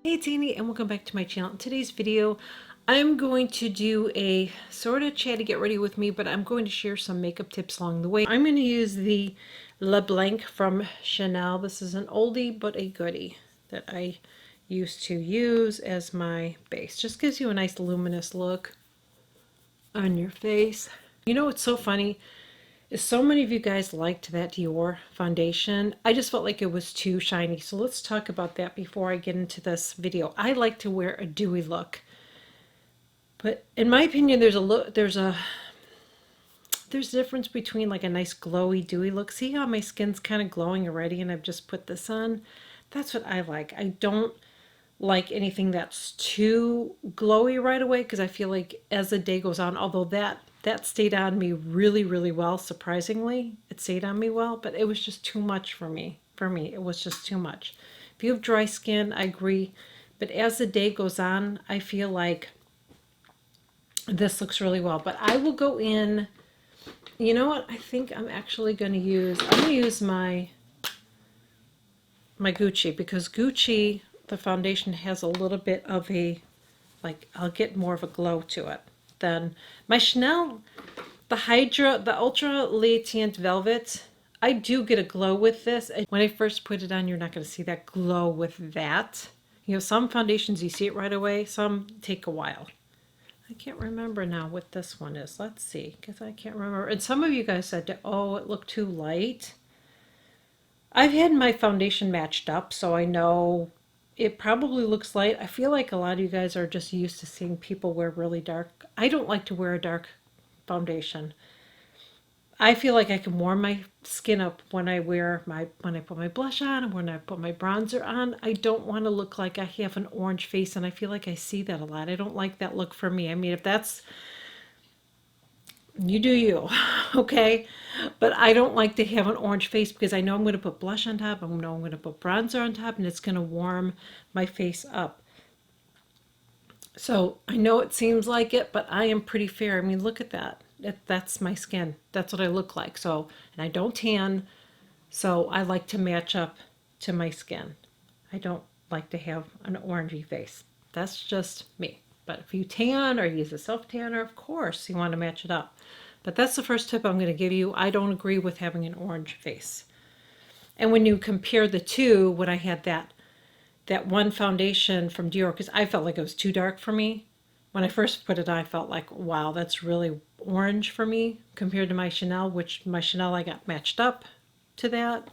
Hey, it's Annie and welcome back to my channel. In today's video, I'm going to do a sort of chatty get ready with me, but I'm going to share some makeup tips along the way. I'm going to use the Le Blanc from Chanel. This is an oldie but a goodie that I used to use as my base. Just gives you a nice luminous look on your face. You know what's so funny? So many of you guys liked that Dior foundation. I just felt like it was too shiny. So let's talk about that before I get into this video. I like to wear a dewy look. But in my opinion, there's a difference between like a nice glowy dewy look. See how my skin's kind of glowing already and I've just put this on? That's what I like. I don't like anything that's too glowy right away because I feel like as the day goes on, although that stayed on me really well, surprisingly, it stayed on me well, but it was just too much for me. It was just too much. If you have dry skin, I agree, but as the day goes on, I feel like this looks really well. But I will go in, you know what, I think I'm actually going to use my Gucci, because Gucci, the foundation has a little bit of a, like, I'll get more of a glow to it than my Chanel, the Ultra Latent Velvet. I do get a glow with this. When I first put it on, you're not going to see that glow with that. You know, some foundations you see it right away, some take a while. I can't remember now what this one is. Let's see, because I can't remember. And some of you guys said, oh, it looked too light. I've had my foundation matched up, so I know it probably looks light. I feel like a lot of you guys are just used to seeing people wear really dark. I don't like to wear a dark foundation. I feel like I can warm my skin up when I put my blush on and when I put my bronzer on. I don't want to look like I have an orange face, and I feel like I see that a lot. I don't like that look for me. I mean, if that's, you do you, okay? But I don't like to have an orange face because I know I'm going to put blush on top. I know I'm going to put bronzer on top, and it's going to warm my face up. So I know it seems like it, but I am pretty fair. I mean, look at that. That's my skin. That's what I look like. So, and I don't tan, so I like to match up to my skin. I don't like to have an orangey face. That's just me. But if you tan or use a self tanner, of course you want to match it up. But that's the first tip I'm going to give you. I don't agree with having an orange face. And when you compare the two, when I had that one foundation from Dior, because I felt like it was too dark for me. When I first put it on, I felt like, wow, that's really orange for me compared to my Chanel, which my Chanel I got matched up to that.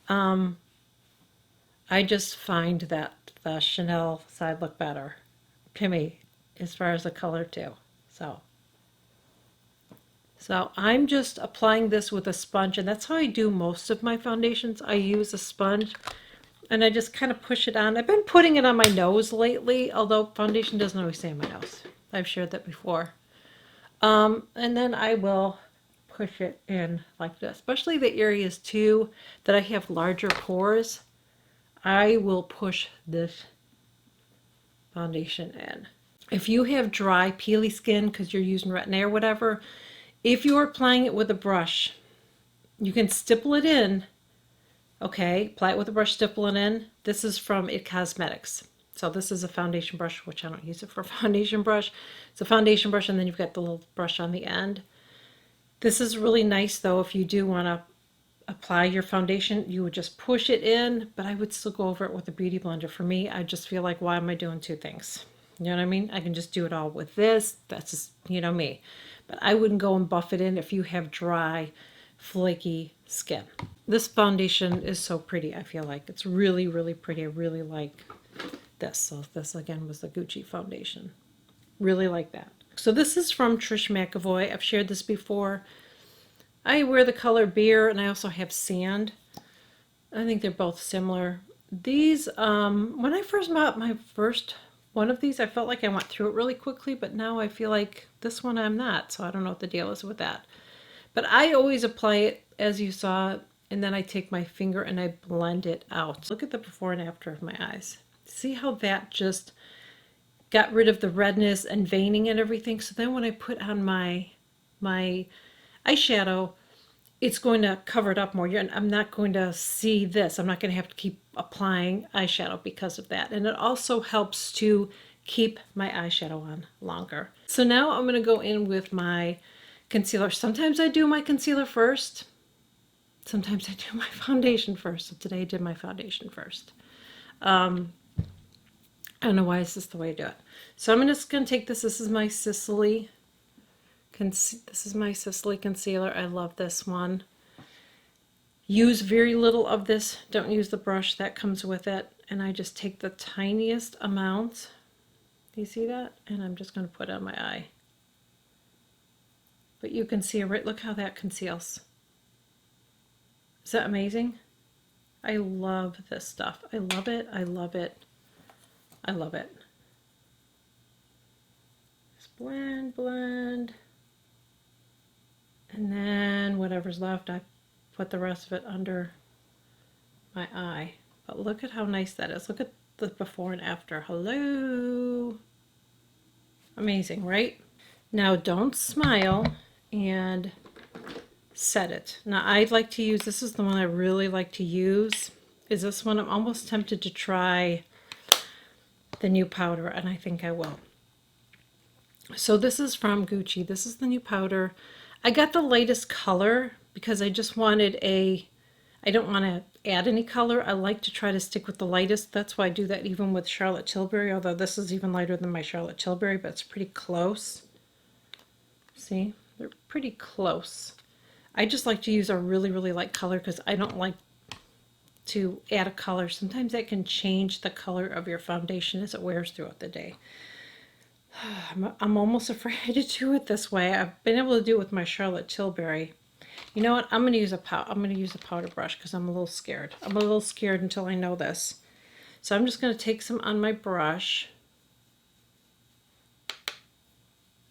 I just find that the Chanel side look better to me as far as the color too. So I'm just applying this with a sponge, and that's how I do most of my foundations. I use a sponge and I just kind of push it on. I've been putting it on my nose lately, although foundation doesn't always stay on my nose. I've shared that before. And then I will push it in like this, especially the areas too that I have larger pores. I will push this foundation in. If you have dry, peely skin because you're using retin-A or whatever, if you're applying it with a brush, you can stipple it in. Okay, apply it with a brush, stipple it in. This is from It Cosmetics. So this is a foundation brush, which I don't use it for a foundation brush. It's a foundation brush, and then you've got the little brush on the end. This is really nice, though, if you do want to apply your foundation. You would just push it in, but I would still go over it with a beauty blender. For me, I just feel like, why am I doing two things? You know what I mean? I can just do it all with this. That's just, you know, me. But I wouldn't go and buff it in if you have dry, flaky skin. This foundation is so pretty. I feel like it's really pretty. I really like this. So this again was the Gucci foundation. Really like that. So this is from Trish McAvoy. I've shared this before. I wear the color Beer, and I also have Sand. I think they're both similar. These, when I first bought my first one of these, I felt like I went through it really quickly, but now I feel like this one I'm not. So I don't know what the deal is with that. But I always apply it as you saw, and then I take my finger and I blend it out. Look at the before and after of my eyes. See how that just got rid of the redness and veining and everything. So then when I put on my eyeshadow, it's going to cover it up more. I'm not going to see this. I'm not going to have to keep applying eyeshadow because of that. And it also helps to keep my eyeshadow on longer. So now I'm going to go in with my concealer. Sometimes I do my concealer first. Sometimes I do my foundation first. So today I did my foundation first. I don't know why is this the way I do it. So I'm just going to take this. This is my Sicily. This is my Sicily concealer. I love this one. Use very little of this. Don't use the brush that comes with it. And I just take the tiniest amount. Do you see that? And I'm just going to put it on my eye. But you can see, right, look how that conceals. Is that amazing? I love this stuff. I love it. I love it. I love it. Just blend, blend. And then whatever's left, I put the rest of it under my eye. But look at how nice that is. Look at the before and after. Hello. Amazing, right? Now don't smile and set it. Now I'd like to use, this is the one I really like to use, is this one. I'm almost tempted to try the new powder, and I think I will. So this is from Gucci. This is the new powder. I got the lightest color because I just wanted I don't want to add any color. I like to try to stick with the lightest. That's why I do that even with Charlotte Tilbury, although this is even lighter than my Charlotte Tilbury, but it's pretty close. See, they're pretty close. I just like to use a really, really light color because I don't like to add a color. Sometimes that can change the color of your foundation as it wears throughout the day. I'm almost afraid to do it this way. I've been able to do it with my Charlotte Tilbury. You know what? I'm going to use a powder brush because I'm a little scared. I'm a little scared until I know this. So I'm just going to take some on my brush.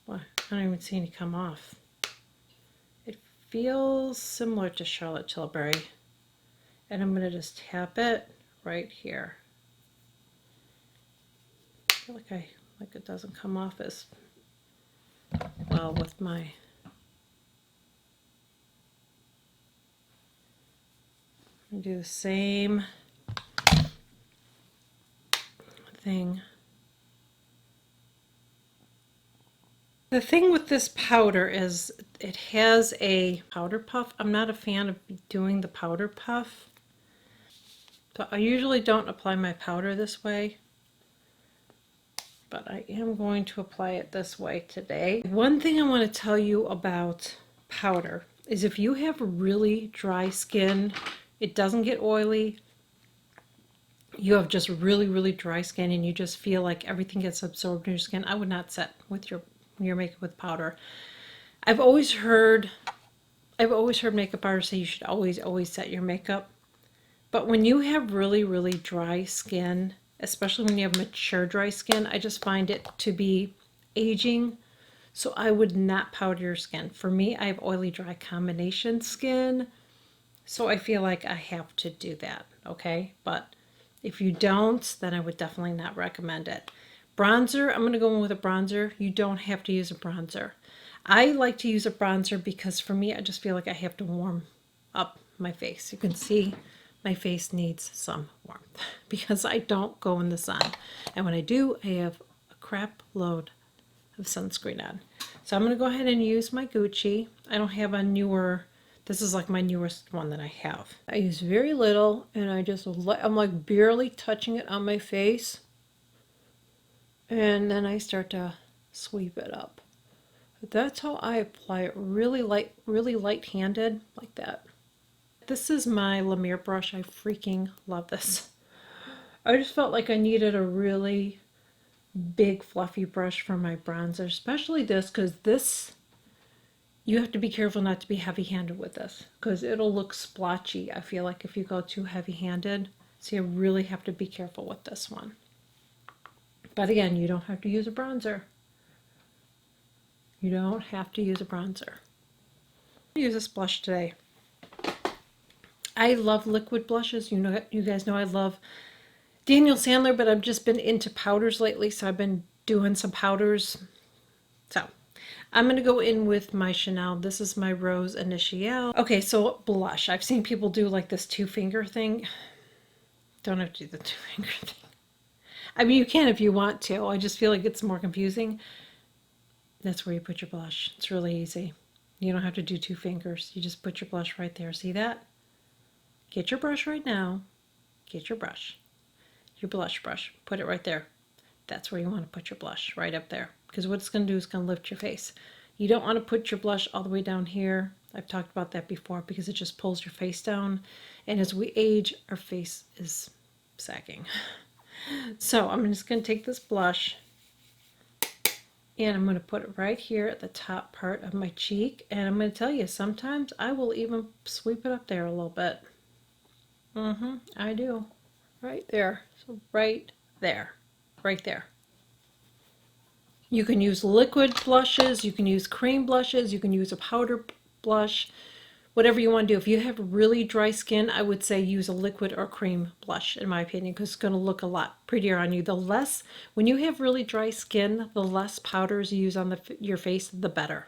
Well, I don't even see any come off. It feels similar to Charlotte Tilbury. And I'm going to just tap it right here. I feel like it doesn't come off as well with my do the same thing. The thing with this powder is it has a powder puff. I'm not a fan of doing the powder puff. So I usually don't apply my powder this way, but I am going to apply it this way today. One thing I want to tell you about powder is if you have really dry skin, it doesn't get oily, you have just really, really dry skin and you just feel like everything gets absorbed in your skin, I would not set with your makeup with powder. I've always heard makeup artists say you should always set your makeup. But when you have really, really dry skin, especially when you have mature dry skin, I just find it to be aging. So I would not powder your skin. For me, I have oily, dry combination skin. So I feel like I have to do that, okay? But if you don't, then I would definitely not recommend it. Bronzer, I'm going to go in with a bronzer. You don't have to use a bronzer. I like to use a bronzer because for me, I just feel like I have to warm up my face. You can see my face needs some warmth because I don't go in the sun. And when I do, I have a crap load of sunscreen on. So I'm going to go ahead and use my Gucci. I don't have a newer, this is like my newest one that I have. I use very little and I'm like barely touching it on my face. And then I start to sweep it up. But that's how I apply it, really light-handed, like that. This is my Lemire brush. I freaking love this. I just felt like I needed a really big fluffy brush for my bronzer, especially this, because this, you have to be careful not to be heavy-handed with this, because it'll look splotchy, I feel like, if you go too heavy-handed. So you really have to be careful with this one. But again, you don't have to use a bronzer. You don't have to use a bronzer. I use this blush today. I love liquid blushes. You guys know I love Daniel Sandler, but I've just been into powders lately, so I've been doing some powders. So I'm going to go in with my Chanel. This is my Rose Initiale. Okay, so blush. I've seen people do like this two-finger thing. Don't have to do the two-finger thing. I mean, you can if you want to. I just feel like it's more confusing. That's where you put your blush. It's really easy. You don't have to do two fingers. You just put your blush right there. See that? Get your brush right now. Get your brush. Your blush brush. Put it right there. That's where you want to put your blush, right up there. Because what it's going to do is going to lift your face. You don't want to put your blush all the way down here. I've talked about that before because it just pulls your face down. And as we age, our face is sagging. So I'm just going to take this blush and I'm going to put it right here at the top part of my cheek. And I'm going to tell you, sometimes I will even sweep it up there a little bit. I do. Right there. So right there. Right there. You can use liquid blushes, you can use cream blushes, you can use a powder blush, whatever you want to do. If you have really dry skin, I would say use a liquid or cream blush, in my opinion, because it's going to look a lot prettier on you. The less, when you have really dry skin, the less powders you use on your face, the better.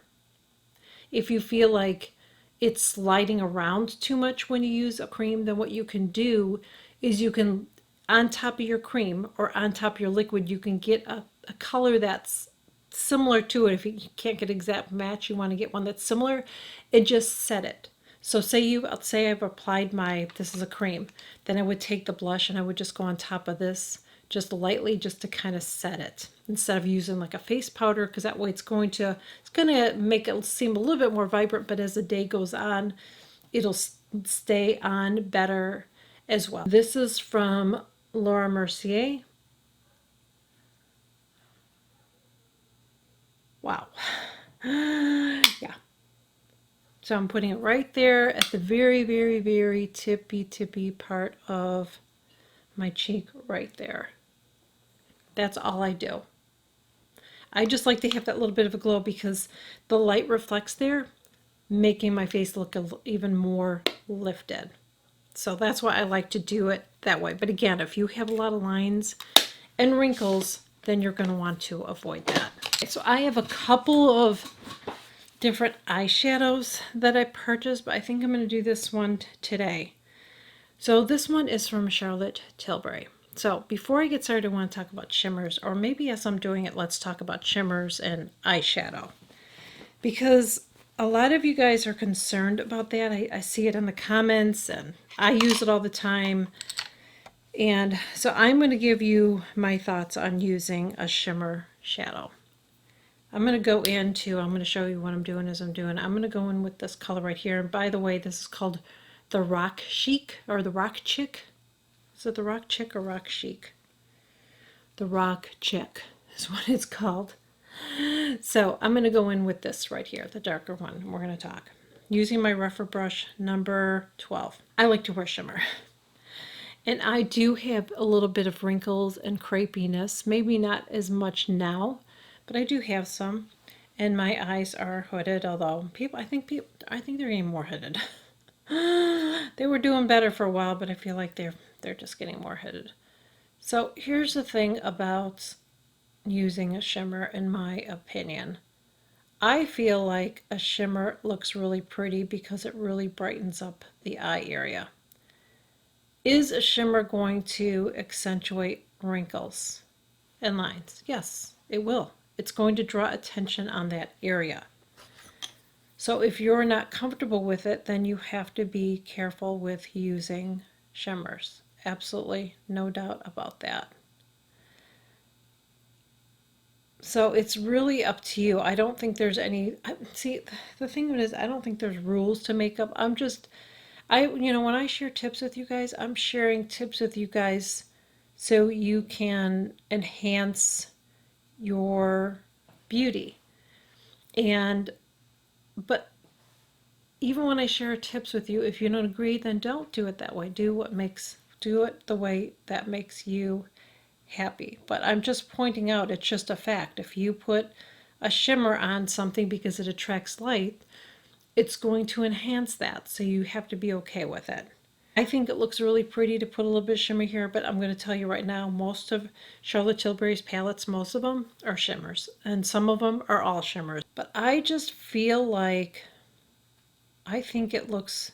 If you feel like it's sliding around too much when you use a cream, then what you can do is you can, on top of your cream or on top of your liquid, you can get a color that's similar to it. If you can't get exact match, you want to get one that's similar, and just set it. So say I've applied this is a cream, then I would take the blush and I would just go on top of this just lightly, just to kind of set it, instead of using like a face powder, because that way it's going to make it seem a little bit more vibrant, but as the day goes on, it'll stay on better as well. This is from Laura Mercier. Wow. Yeah. So I'm putting it right there at the very, very, very tippy part of my cheek right there. That's all I do. I just like to have that little bit of a glow because the light reflects there, making my face look even more lifted. So that's why I like to do it that way. But again, if you have a lot of lines and wrinkles, then you're going to want to avoid that. So I have a couple of different eyeshadows that I purchased, but I think I'm going to do this one today. So this one is from Charlotte Tilbury. So before I get started, I want to talk about shimmers, or maybe as I'm doing it, let's talk about shimmers and eyeshadow. Because a lot of you guys are concerned about that. I see it in the comments, and I use it all the time. And so I'm going to give you my thoughts on using a shimmer shadow. I'm going to show you what I'm doing as I'm doing. I'm going to go in with this color right here. And by the way, this is called the Rock Chic, or the Rock Chick. Is it the Rock Chick or Rock Chic? The Rock Chick is what it's called. So I'm going to go in with this right here, the darker one, and we're going to talk. Using my rougher brush, number 12. I like to wear shimmer. And I do have a little bit of wrinkles and crepiness, maybe not as much now, but I do have some. And my eyes are hooded, although I think they're getting more hooded. They were doing better for a while, but I feel like they're just getting more hooded. So here's the thing about using a shimmer, in my opinion. I feel like a shimmer looks really pretty because it really brightens up the eye area. Is a shimmer going to accentuate wrinkles and lines? Yes, it will. It's going to draw attention on that area. So if you're not comfortable with it, then you have to be careful with using shimmers. Absolutely no doubt about that. So it's really up to you. I don't think there's any, see, the thing is, I don't think there's rules to makeup. When I share tips with you guys, I'm sharing tips with you guys so you can enhance your beauty. But even when I share tips with you, if you don't agree, then don't do it that way. Do it the way that makes you happy. But I'm just pointing out, it's just a fact. If you put a shimmer on something because it attracts light, it's going to enhance that. So you have to be okay with it. I think it looks really pretty to put a little bit of shimmer here, but I'm going to tell you right now, most of Charlotte Tilbury's palettes, most of them are shimmers, and some of them are all shimmers. But I just feel like, I think it looks,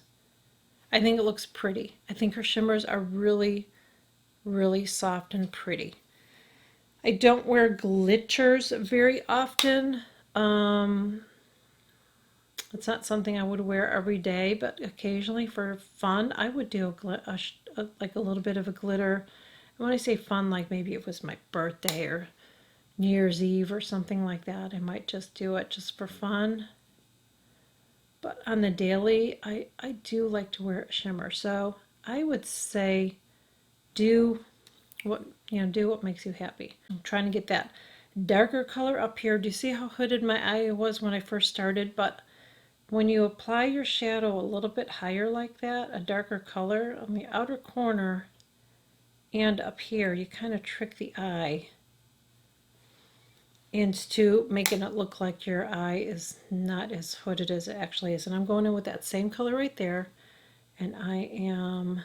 I think it looks pretty. I think her shimmers are really, really soft and pretty. I don't wear glitters very often. It's not something I would wear every day, but occasionally for fun, I would do like a little bit of a glitter. And when I say fun, like maybe it was my birthday or New Year's Eve or something like that, I might just do it just for fun. But on the daily, I do like to wear a shimmer. So I would say do do what makes you happy. I'm trying to get that darker color up here. Do you see how hooded my eye was when I first started? But when you apply your shadow a little bit higher like that, a darker color on the outer corner and up here, you kind of trick the eye into making it look like your eye is not as hooded as it actually is. And I'm going in with that same color right there, and I am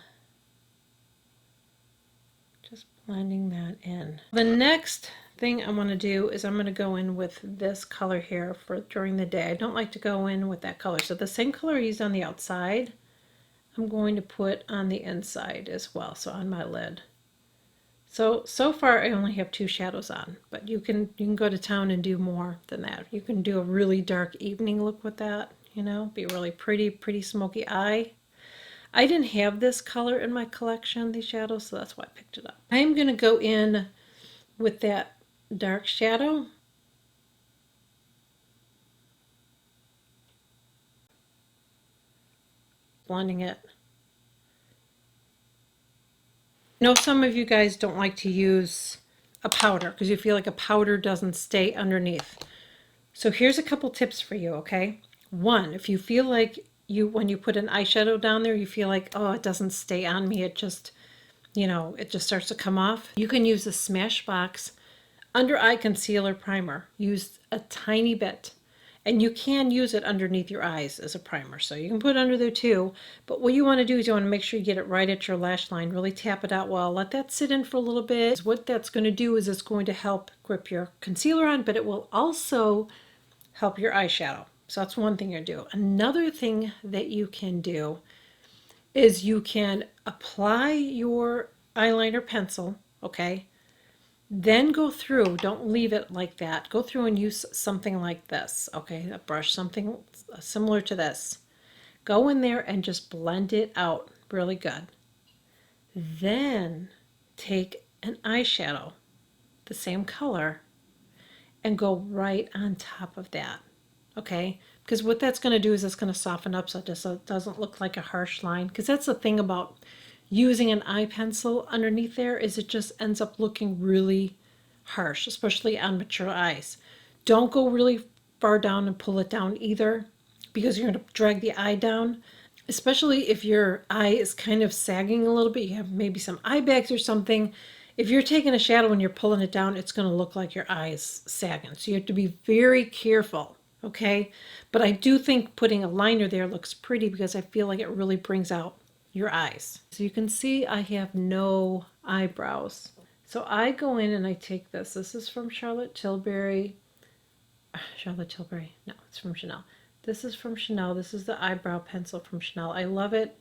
just blending that in. The next thing I'm going to do is I'm going to go in with this color here for during the day. I don't like to go in with that color. So the same color I used on the outside, I'm going to put on the inside as well, so on my lid. So far I only have 2 shadows on, but you can go to town and do more than that. You can do a really dark evening look with that, be really pretty smoky eye. I didn't have this color in my collection, these shadows, so that's why I picked it up. I am going to go in with that dark shadow. Blending it. I know some of you guys don't like to use a powder because you feel like a powder doesn't stay underneath. So here's a couple tips for you, okay? One, if you feel like when you put an eyeshadow down there, you feel like, oh, it doesn't stay on me, it just, it just starts to come off. You can use the Smashbox Under Eye Concealer Primer. Use a tiny bit. And you can use it underneath your eyes as a primer. So you can put it under there too. But what you want to do is you want to make sure you get it right at your lash line. Really tap it out well. Let that sit in for a little bit. What that's going to do is it's going to help grip your concealer on, but it will also help your eyeshadow. So that's one thing you do. Another thing that you can do is you can apply your eyeliner pencil, okay? Then go through, don't leave it like that. Go through and use something like this, okay? A brush, something similar to this. Go in there and just blend it out really good. Then take an eyeshadow, the same color, and go right on top of that, okay? Because what that's going to do is it's going to soften up so it doesn't look like a harsh line. Because that's the thing about using an eye pencil underneath there is it just ends up looking really harsh, especially on mature eyes. Don't go really far down and pull it down either because you're going to drag the eye down, especially if your eye is kind of sagging a little bit. You have maybe some eye bags or something. If you're taking a shadow and you're pulling it down, it's going to look like your eye is sagging. So you have to be very careful, okay? But I do think putting a liner there looks pretty because I feel like it really brings out your eyes. So you can see I have no eyebrows. So I go in and I take this. This is from Charlotte Tilbury. Charlotte Tilbury. No, it's from Chanel. This is from Chanel. This is the eyebrow pencil from Chanel. I love it.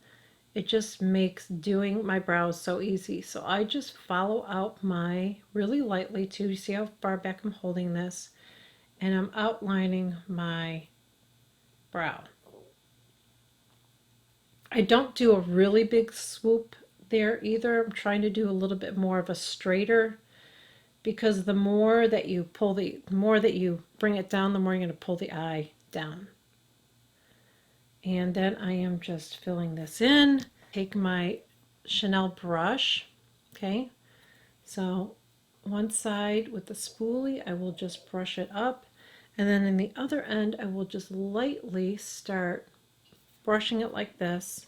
It just makes doing my brows so easy. So I just follow out really lightly too. You see how far back I'm holding this? And I'm outlining my brow. I don't do a really big swoop there either. I'm trying to do a little bit more of a straighter because the more that you bring it down, the more you're going to pull the eye down. And then I am just filling this in. Take my Chanel brush, okay? So one side with the spoolie, I will just brush it up. And then in the other end, I will just lightly start brushing it like this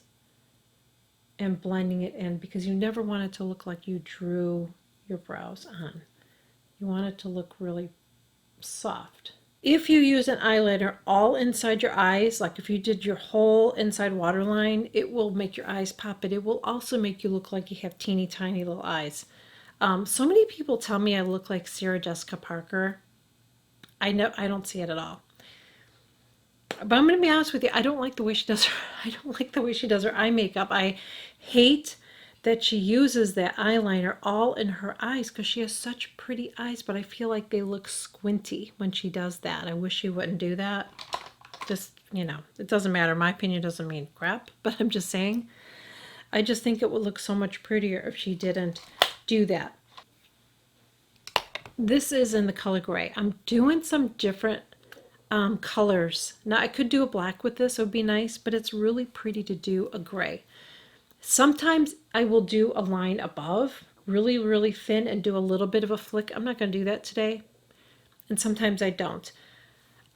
and blending it in because you never want it to look like you drew your brows on. You want it to look really soft. If you use an eyeliner all inside your eyes, like if you did your whole inside waterline, it will make your eyes pop, but it will also make you look like you have teeny tiny little eyes. So many people tell me I look like Sarah Jessica Parker. I know I don't see it at all. But I'm going to be honest with you, I don't like the way she does her, I don't like the way she does her eye makeup. I hate that she uses that eyeliner all in her eyes because she has such pretty eyes, but I feel like they look squinty when she does that. I wish she wouldn't do that. Just, it doesn't matter. My opinion doesn't mean crap, but I'm just saying. I just think it would look so much prettier if she didn't do that. This is in the color gray. I'm doing some different colors. Now I could do a black with this, it would be nice, but it's really pretty to do a gray. Sometimes I will do a line above, really, really thin, and do a little bit of a flick. I'm not going to do that today. And sometimes I don't.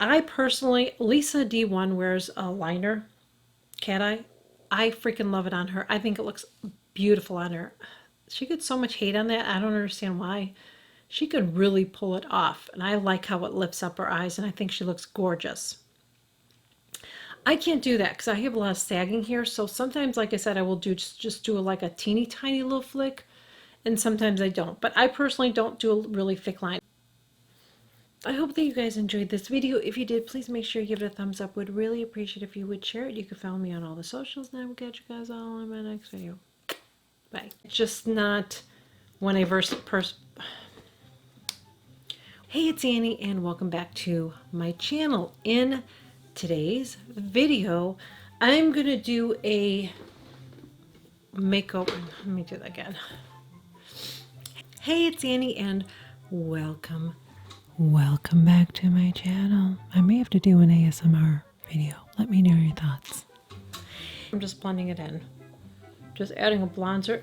I personally, Lisa D1 wears a liner, cat eye. I freaking love it on her. I think it looks beautiful on her. She gets so much hate on that. I don't understand why. She could really pull it off, and I like how it lifts up her eyes, and I think she looks gorgeous. I can't do that because I have a lot of sagging here, so sometimes, like I said, I will just do like a teeny tiny little flick, and sometimes I don't. But I personally don't do a really thick line. I hope that you guys enjoyed this video. If you did, please make sure you give it a thumbs up. Would really appreciate if you would share it. You can follow me on all the socials, and I will catch you guys all in my next video. Bye. It's just not when I Hey, it's Annie, and welcome back to my channel. In today's video, I'm going to do a makeover. Let me do that again. Hey, it's Annie, and welcome back to my channel. I may have to do an ASMR video. Let me know your thoughts. I'm just blending it in. Just adding a bronzer.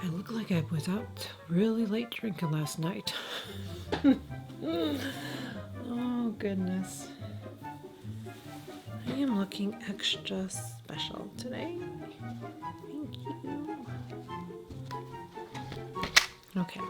I look like I was out really late drinking last night. Oh, goodness. I am looking extra special today. Thank you. Okay.